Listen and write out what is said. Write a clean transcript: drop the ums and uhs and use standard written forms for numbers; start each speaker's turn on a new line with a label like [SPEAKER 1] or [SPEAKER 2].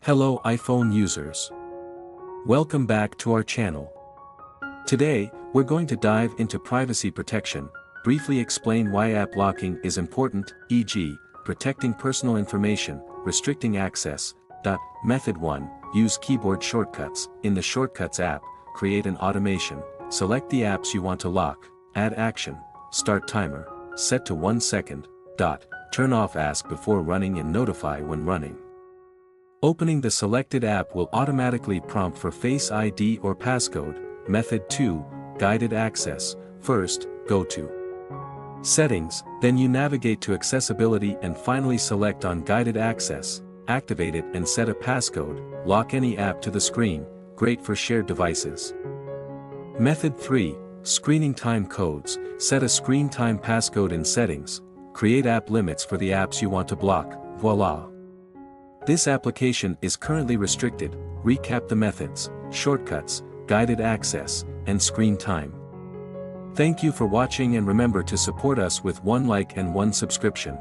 [SPEAKER 1] Hello iPhone users. Welcome back to our channel. Today, we're going to dive into privacy protection, briefly explain why app locking is important, e.g., protecting personal information, restricting access. Method 1, use keyboard shortcuts. In the Shortcuts app, create an automation, select the apps you want to lock, add action, start timer, set to 1 second. Turn off ask before running and notify when running. Opening the selected app will automatically prompt for Face ID or passcode. Method 2, guided access. First, go to Settings, then you navigate to Accessibility and finally select on Guided Access, activate it and set a passcode, lock any app to the screen, great for shared devices. Method 3, screening time codes. Set a screen time passcode in Settings, create app limits for the apps you want to block, voila! This application is currently restricted. Recap the methods: shortcuts, guided access, and screen time. Thank you for watching and remember to support us with 1 like and 1 subscription.